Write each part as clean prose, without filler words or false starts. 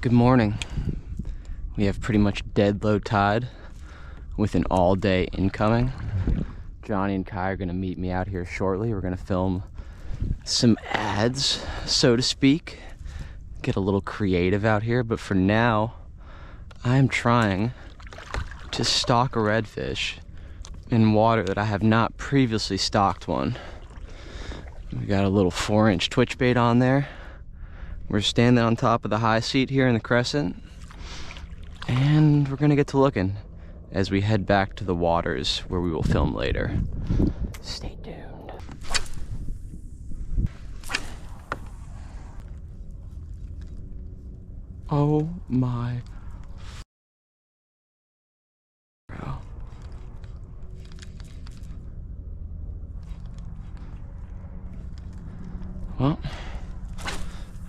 Good morning. We have pretty much dead low tide with an all-day incoming. Johnny and Kai are going to meet me out here shortly. We're going to film some ads, so to speak. Get a little creative out here, but for now, I'm trying to stalk a redfish in water that I have not previously stalked one. We got a little 4-inch twitch bait on there. We're standing on top of the high seat here in the crescent, and we're gonna get to looking as we head back to the waters where we will film later. Stay tuned. Oh my bro.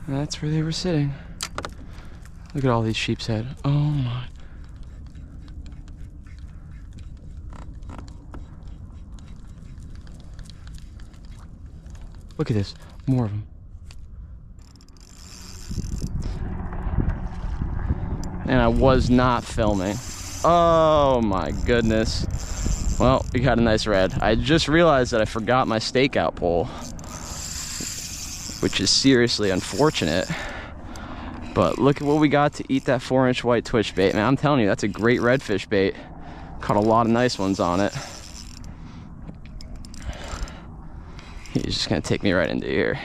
Well, that's where they were sitting. Look at all these sheep's head. Oh my. Look at this, more of them. And I was not filming. Oh my goodness. Well, we got a nice red. I just realized that I forgot my stakeout pole, which is seriously unfortunate. But look at what we got to eat that 4-inch white twitch bait. Man, I'm telling you, that's a great redfish bait. Caught a lot of nice ones on it. He's just gonna take me right into here.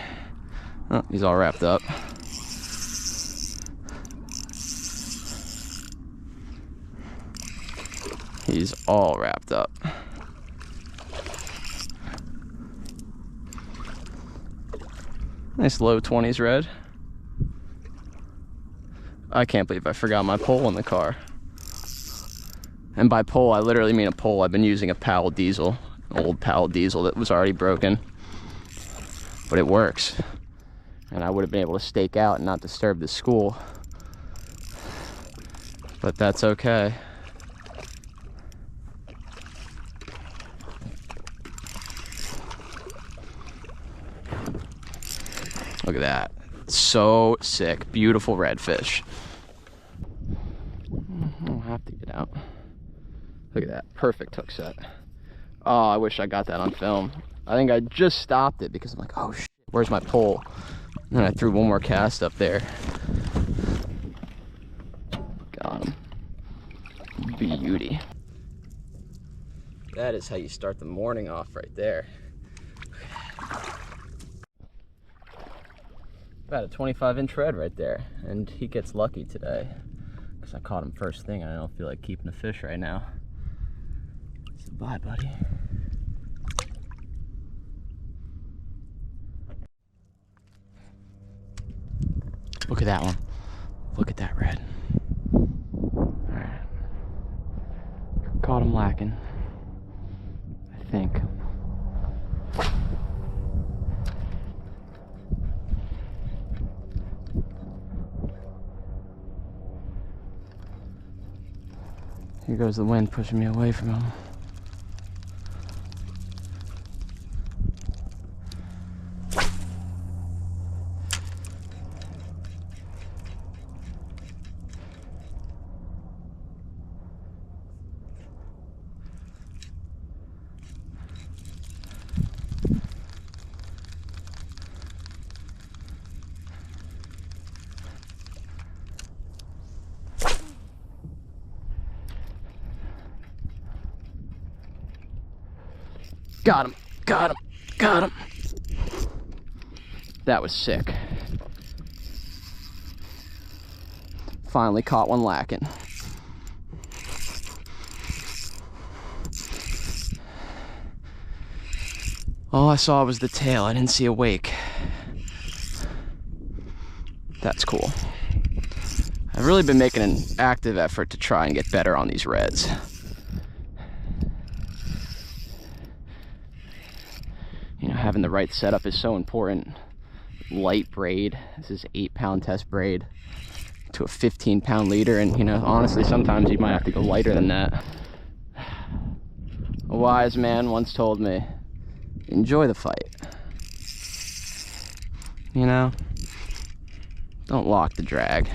Oh, he's all wrapped up. He's all wrapped up. Nice low 20s red. I can't believe I forgot my pole in the car. And by pole, I literally mean a pole. I've been using a Powell diesel, an old Powell diesel that was already broken. But it works. And I would have been able to stake out and not disturb the school. But that's okay. Look at that. So sick. Beautiful redfish. I'll have to get out. Look at that. Perfect hook set. Oh, I wish I got that on film. I think I just stopped it because I'm like, oh shit, where's my pole? And then I threw one more cast up there. Got him. Beauty. That is how you start the morning off right there. About a 25-inch red right there, and he gets lucky today because I caught him first thing and I don't feel like keeping a fish right now. So bye, buddy. Look at that one. Look at that red. Alright. Caught him lacking, I think. Here goes the wind pushing me away from him. Got him, got him, got him. That was sick. Finally caught one lacking. All I saw was the tail. I didn't see a wake. That's cool. I've really been making an active effort to try and get better on these reds. You know, having the right setup is so important. Light braid. This is 8-pound test braid to a 15-pound leader, and you know, honestly, sometimes you might have to go lighter than that. A wise man once told me, enjoy the fight. You know, don't lock the drag.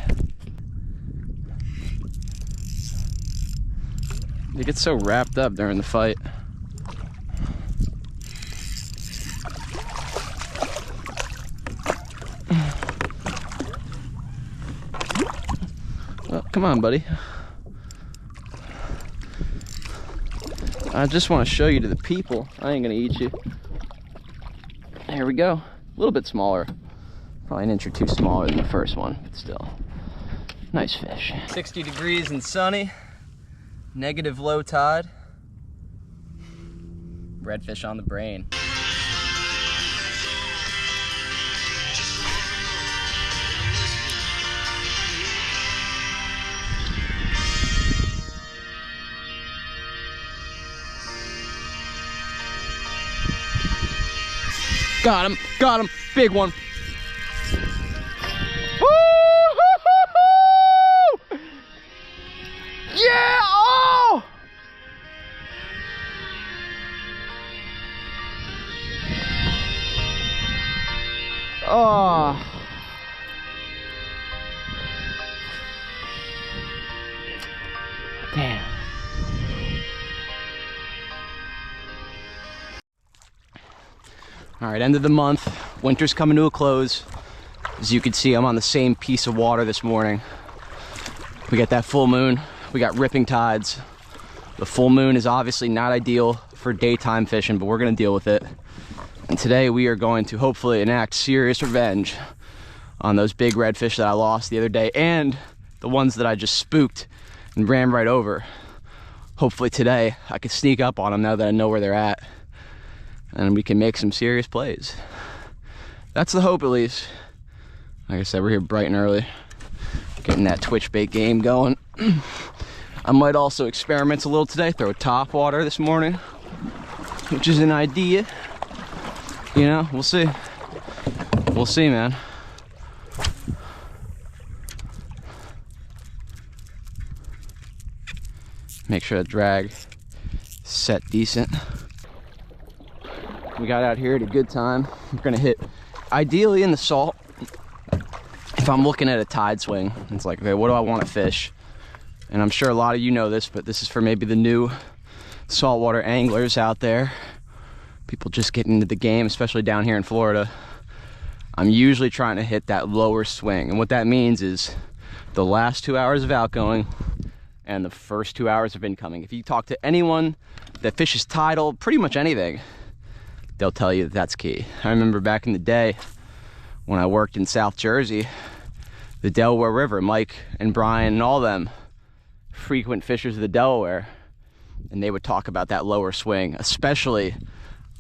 They get so wrapped up during the fight. Well, come on, buddy. I just want to show you to the people. I ain't gonna eat you. Here we go. A little bit smaller. Probably an inch or two smaller than the first one, but still. Nice fish. 60 degrees and sunny. Negative low tide. Redfish on the brain. Got him, got him, big one. Woo-hoo-hoo-hoo! Yeah, oh! Oh. Damn. All right, end of the month. Winter's coming to a close. As you can see, I'm on the same piece of water this morning. We got that full moon. We got ripping tides. The full moon is obviously not ideal for daytime fishing, but we're gonna deal with it. And today we are going to hopefully enact serious revenge on those big redfish that I lost the other day and the ones that I just spooked and ran right over. Hopefully today I can sneak up on them now that I know where they're at, and we can make some serious plays. That's the hope, at least. Like I said, we're here bright and early, getting that twitch bait game going. I might also experiment a little today, throw a top water this morning, which is an idea. You know, we'll see. We'll see, man. Make sure the drag set decent. We got out here at a good time. We're gonna hit ideally in the salt. If I'm looking at a tide swing, it's like, okay, what do I want to fish? And I'm sure a lot of you know this, but this is for maybe the new saltwater anglers out there. People just getting into the game, especially down here in Florida. I'm usually trying to hit that lower swing. And what that means is the last 2 hours of outgoing and the first 2 hours of incoming. If you talk to anyone that fishes tidal, pretty much anything, they'll tell you that that's key. I remember back in the day when I worked in South Jersey, the Delaware River, Mike and Brian and all them, frequent fishers of the Delaware, and they would talk about that lower swing, especially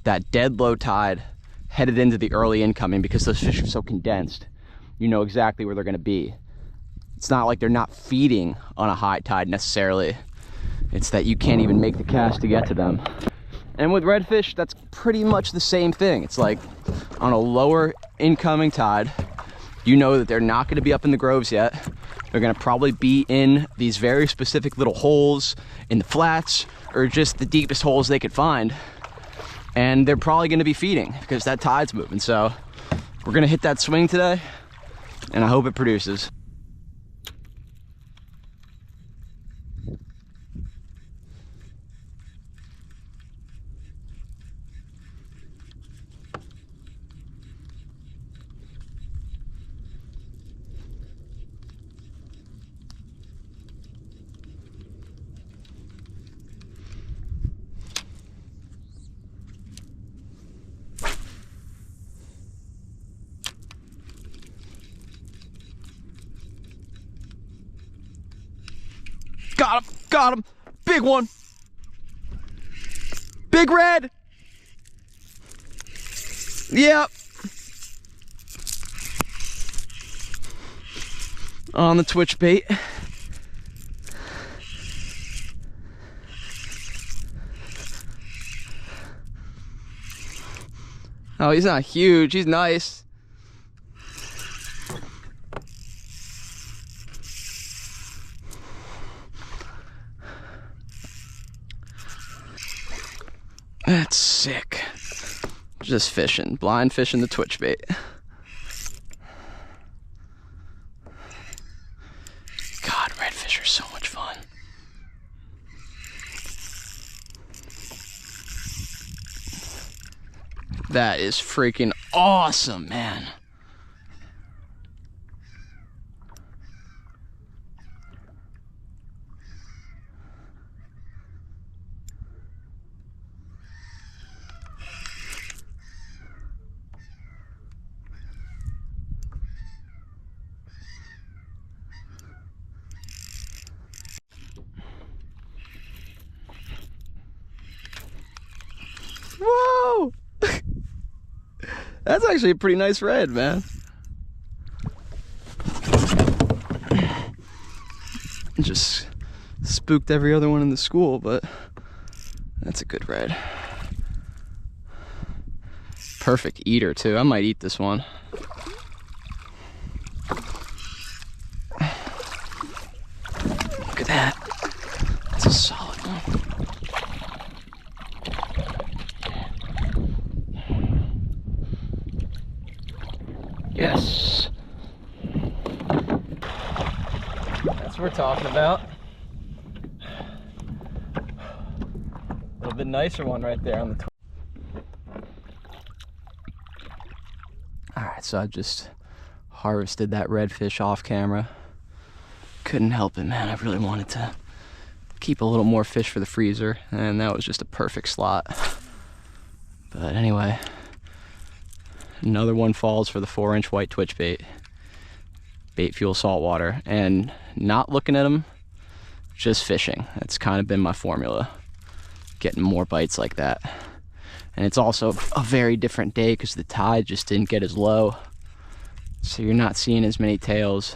that dead low tide headed into the early incoming, because those fish are so condensed. You know exactly where they're gonna be. It's not like they're not feeding on a high tide necessarily. It's that you can't even make the cast to get to them. And with redfish, that's pretty much the same thing. It's like on a lower incoming tide, you know that they're not gonna be up in the groves yet. They're gonna probably be in these very specific little holes in the flats, or just the deepest holes they could find. And they're probably gonna be feeding because that tide's moving. So we're gonna hit that swing today, and I hope it produces. Got him, big one. Big red. Yep. On the twitch bait. Oh, he's not huge, he's nice. That's sick. Just fishing, blind fishing the twitch bait. God, redfish are so much fun. That is freaking awesome, man. Whoa! That's actually a pretty nice red, man. Just spooked every other one in the school, but that's a good red. Perfect eater too. I might eat this one. Look at that. That's a solid one. Yes. That's what we're talking about. A little bit nicer one right there on the Alright, so I just harvested that redfish off camera. Couldn't help it, man. I really wanted to keep a little more fish for the freezer, and that was just a perfect slot. But anyway, another one falls for the 4-inch white twitch bait. Bait fuel saltwater, and not looking at them, just fishing. That's kind of been my formula. Getting more bites like that. And it's also a very different day because the tide just didn't get as low. So you're not seeing as many tails.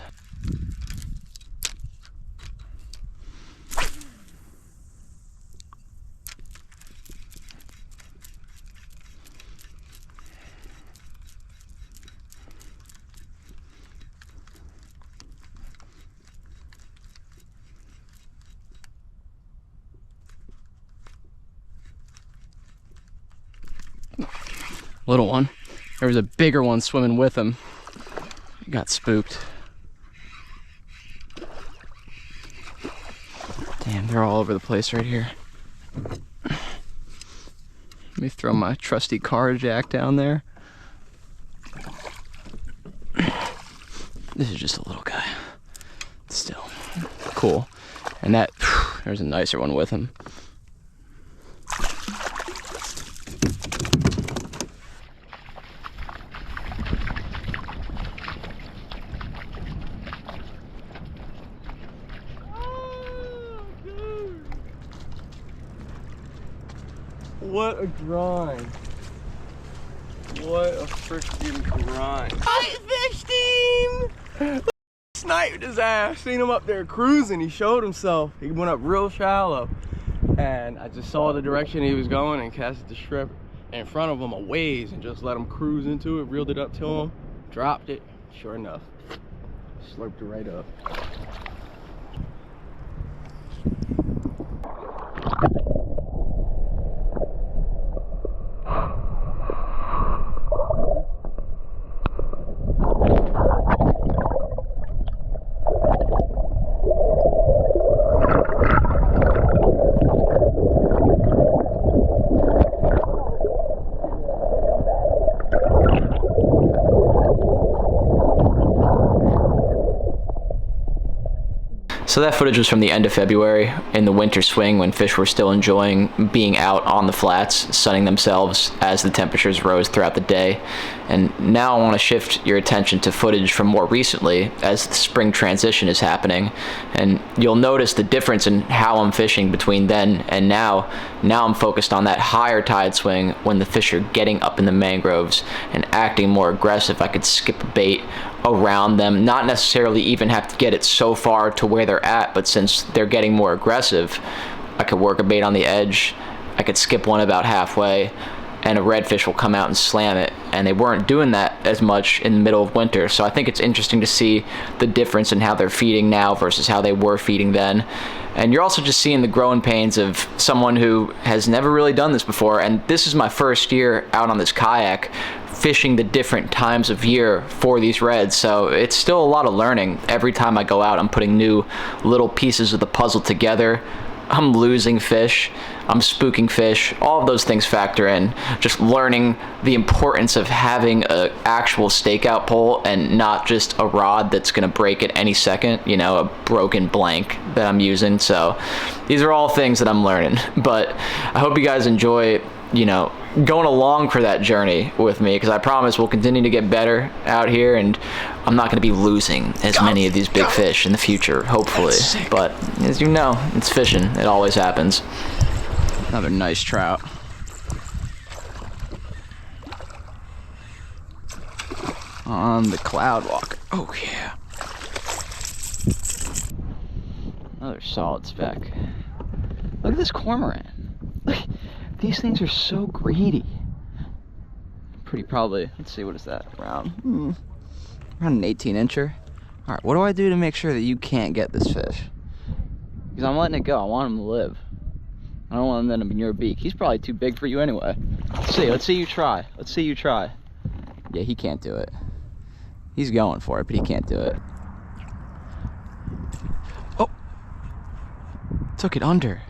Little one. There was a bigger one swimming with him. He got spooked. Damn, they're all over the place right here. Let me throw my trusty car jack down there. This is just a little guy. Still cool. And that, there's a nicer one with him. What a grind. What a freaking grind. Hi, fish team! Sniped his ass. Seen him up there cruising. He showed himself. He went up real shallow. And I just saw the direction he was going and casted the shrimp in front of him a ways and just let him cruise into it, reeled it up to him, dropped it. Sure enough, slurped it right up. So that footage was from the end of February in the winter swing when fish were still enjoying being out on the flats, sunning themselves as the temperatures rose throughout the day. And now I want to shift your attention to footage from more recently as the spring transition is happening. And you'll notice the difference in how I'm fishing between then and now. Now I'm focused on that higher tide swing when the fish are getting up in the mangroves and acting more aggressive. I could skip a bait around them, not necessarily even have to get it so far to where they're at, but since they're getting more aggressive, I could work a bait on the edge, I could skip one about halfway, and a redfish will come out and slam it. And they weren't doing that as much in the middle of winter, so I think it's interesting to see the difference in how they're feeding now versus how they were feeding then. And you're also just seeing the growing pains of someone who has never really done this before, and this is my first year out on this kayak fishing the different times of year for these reds, so it's still a lot of learning. Every time I go out, I'm putting new little pieces of the puzzle together. I'm losing fish. I'm spooking fish. All of those things factor in. Just learning the importance of having an actual stakeout pole and not just a rod that's gonna break at any second, you know, a broken blank that I'm using. So these are all things that I'm learning. But I hope you guys enjoy, you know, going along for that journey with me, because I promise we'll continue to get better out here, and I'm not going to be losing as many of these big fish in the future, hopefully. But as you know, it's fishing. It always happens. Another nice trout. On the cloud walker. Oh yeah. Another solid speck. Look at this cormorant. Look, these things are so greedy. Pretty probably, let's see, what is that? Around an 18-incher. All right, what do I do to make sure that you can't get this fish? Because I'm letting it go. I want him to live. I don't want him to end up in your beak. He's probably too big for you anyway. Let's see you try. Let's see you try. Yeah, he can't do it. He's going for it, but he can't do it. Oh! Took it under.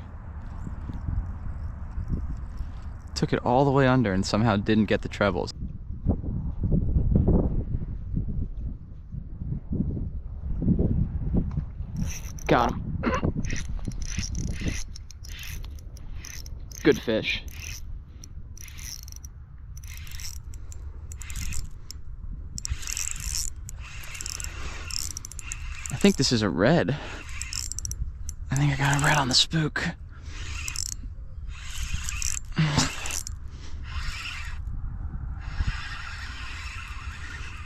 Took it all the way under and somehow didn't get the trebles. Got him. Good fish. I think this is a red. I think I got a red on the spook.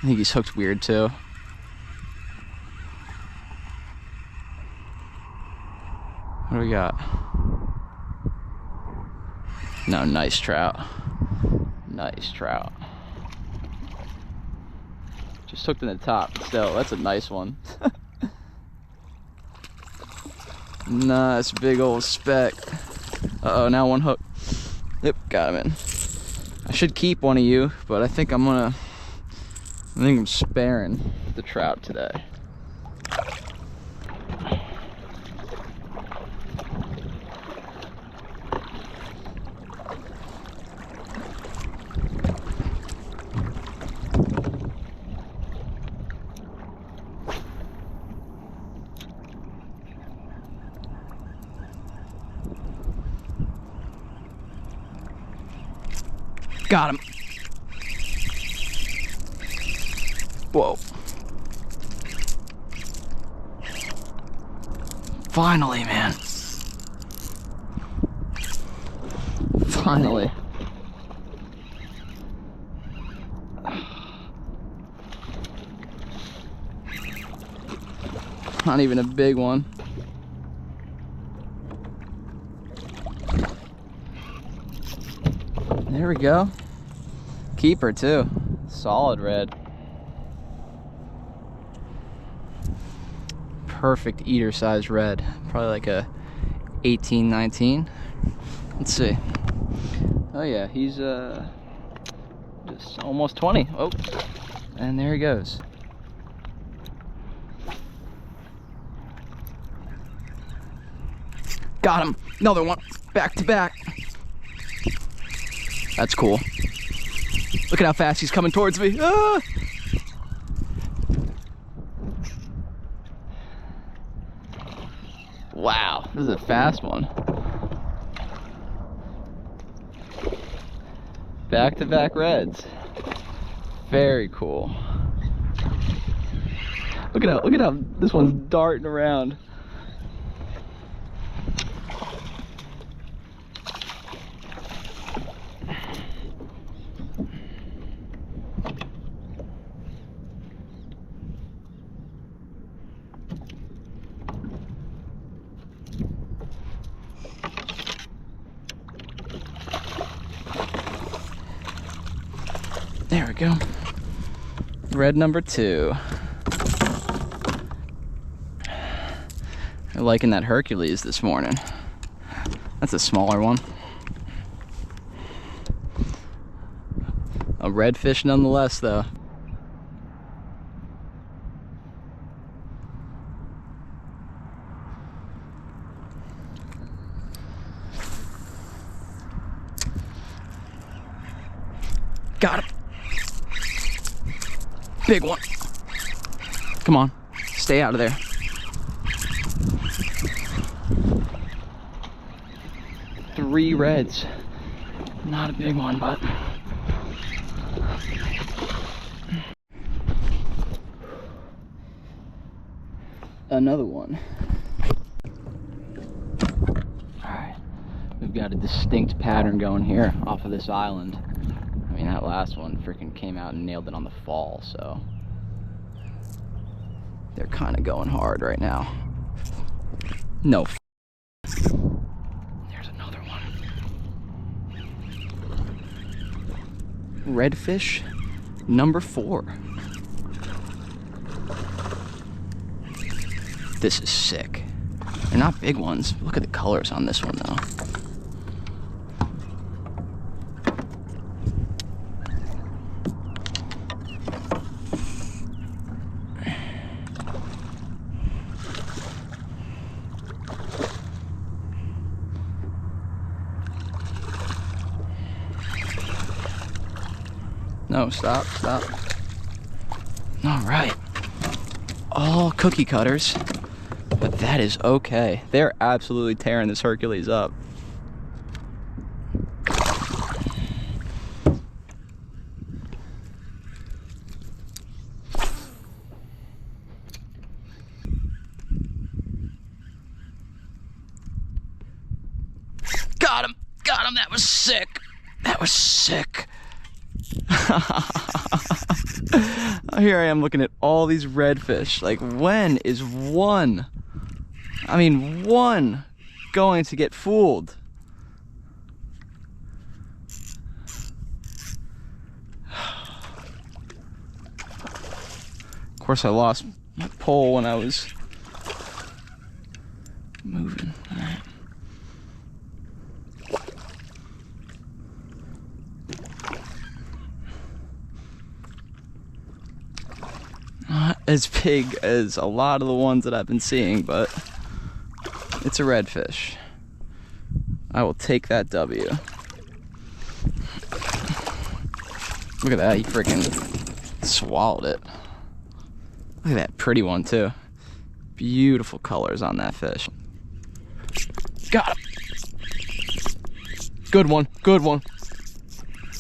I think he's hooked weird too. What do we got? No, nice trout. Nice trout. Just hooked in the top. Still, that's a nice one. Nice big old speck. Uh-oh, now one hook. Yep, got him in. I should keep one of you, but I think I'm sparing the trout today. Got him. Whoa. Finally, man. Finally. Not even a big one. There we go. Keeper too. Solid red. Perfect eater size red. Probably like a 18, 19. Let's see. Oh yeah, he's just almost 20. Oh, and there he goes. Got him. Another one. Back to back. That's cool. Look at how fast he's coming towards me. Ah! Wow, this is a fast one. Back-to-back reds. Very cool. Look at how this one's darting around. There we go. Red number 2. I'm liking that Hercules this morning. That's a smaller one. A redfish nonetheless, though. Got him. Big one. Come on, stay out of there. Three reds. Not a big one, but another one. All right, we've got a distinct pattern going here off of this island. I mean, that last one freaking came out and nailed it on the fall, so they're kind of going hard right now. No. There's another one. Redfish number 4. This is sick. They're not big ones. Look at the colors on this one though. No, stop. All right. All cookie cutters, but that is okay. They're absolutely tearing this Hercules up. Got him. That was sick. Here I am looking at all these redfish. Like, when is one going to get fooled? Of course, I lost my pole when I was moving. All right. Not as big as a lot of the ones that I've been seeing, but it's a redfish. I will take that W. Look at that, he freaking swallowed it. Look at that pretty one too. Beautiful colors on that fish. Got him. Good one.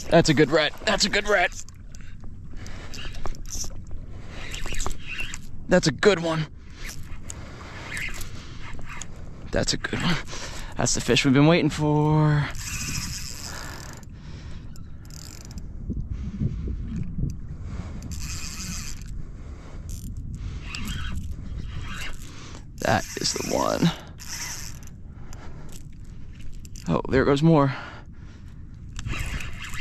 That's a good red. That's a good one. That's a good one. That's the fish we've been waiting for. That is the one. Oh, there goes more.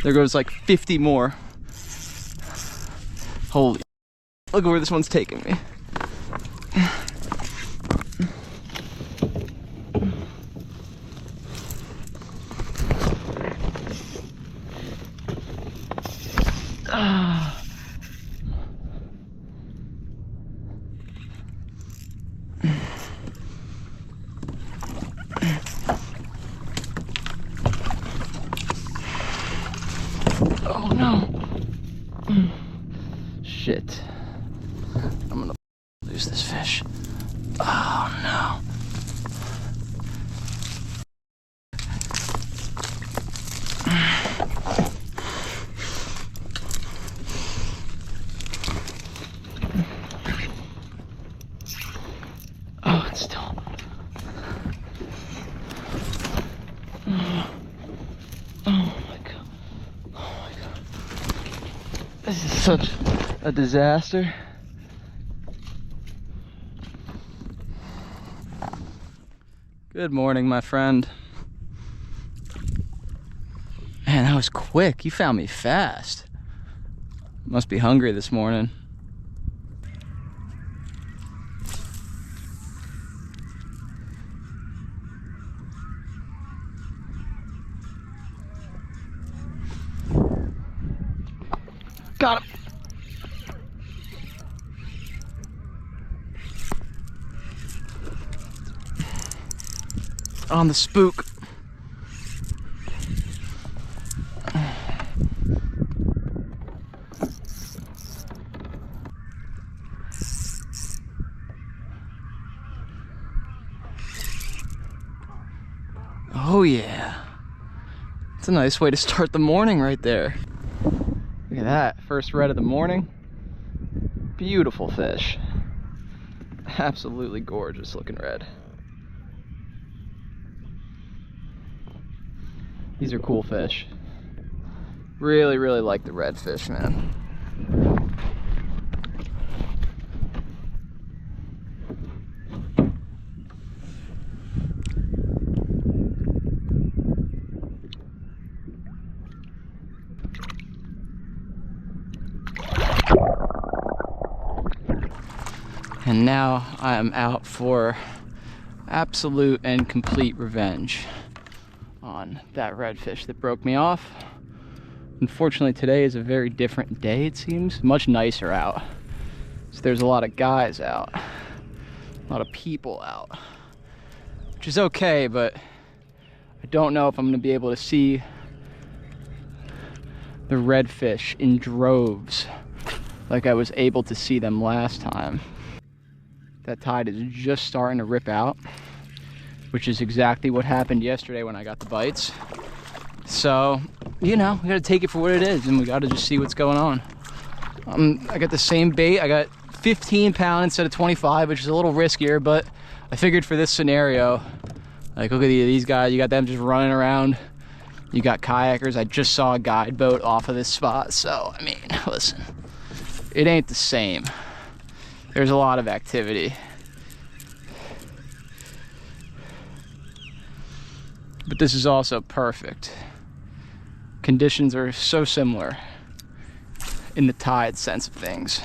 There goes like 50 more. Holy, look at where this one's taking me. Oh no. Shit. I'm gonna lose this fish. Oh no. Oh, it's still. Oh my god. This is such a disaster. Good morning, my friend. Man, that was quick. You found me fast. Must be hungry this morning. Got him. On the spook. Oh yeah. It's a nice way to start the morning right there. Look at that, first red of the morning. Beautiful fish. Absolutely gorgeous looking red. These are cool fish. Really, really like the redfish, man. And now I am out for absolute and complete revenge on that redfish that broke me off. Unfortunately, today is a very different day, it seems. Much nicer out. So there's a lot of guys out, a lot of people out, which is okay, but I don't know if I'm gonna be able to see the redfish in droves like I was able to see them last time. That tide is just starting to rip out, which is exactly what happened yesterday when I got the bites. So, you know, we gotta take it for what it is, and we gotta just see what's going on. I got the same bait. I got 15 pound instead of 25, which is a little riskier, but I figured for this scenario, like, look at these guys, you got them just running around. You got kayakers. I just saw a guide boat off of this spot, so, I mean, listen, it ain't the same. There's a lot of activity. But this is also perfect. Conditions are so similar in the tide sense of things.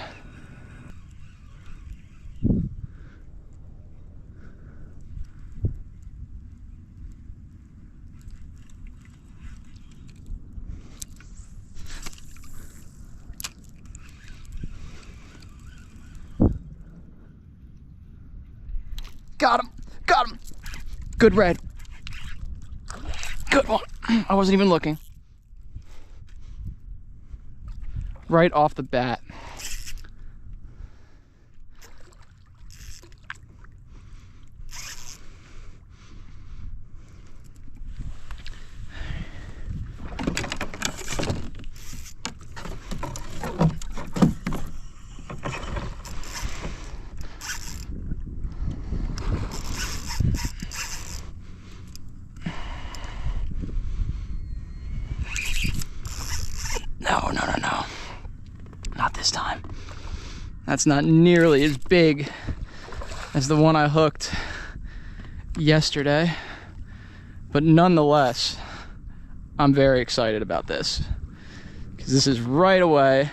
Got him, got him. Good red. Good one. I wasn't even looking. Right off the bat. No. Not this time. That's not nearly as big as the one I hooked yesterday. But nonetheless, I'm very excited about this. Because this is right away,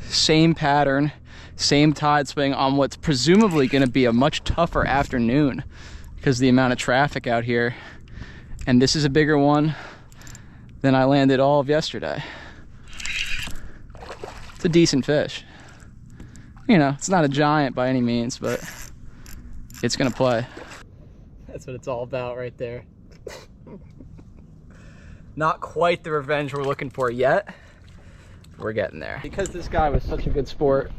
same pattern, same tide swing on what's presumably going to be a much tougher afternoon because of the amount of traffic out here. And this is a bigger one than I landed all of yesterday. It's a decent fish. You know, it's not a giant by any means, but it's gonna play. That's what it's all about right there. Not quite the revenge we're looking for yet. We're getting there. Because this guy was such a good sport,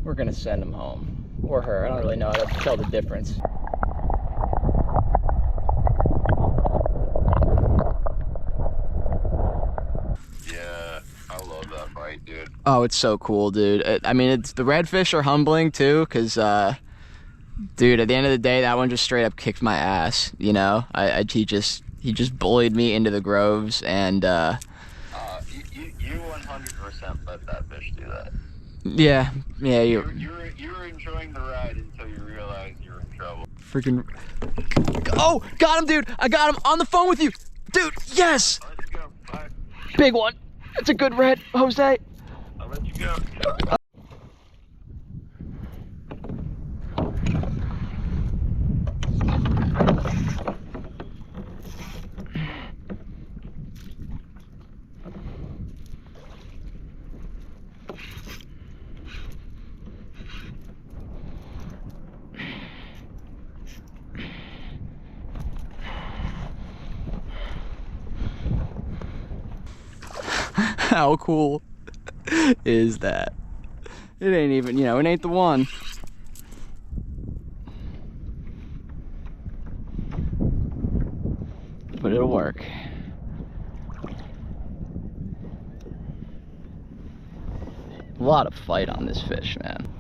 we're gonna send him home. Or her, I don't really know how to tell the difference. Dude. Oh, it's so cool, dude. I mean, the redfish are humbling too, because dude, at the end of the day, that one just straight up kicked my ass, you know. He just bullied me into the groves, and you 100% let that fish do that. Yeah, you were enjoying the ride until you realized you were in trouble. Freaking, oh, got him, dude. I got him on the phone with you, dude. Yes. Let's go. Bye. Big one. It's a good red, Jose. I'll let you go. How cool is that? It ain't even, you know, it ain't the one. work. A lot of fight on this fish, man.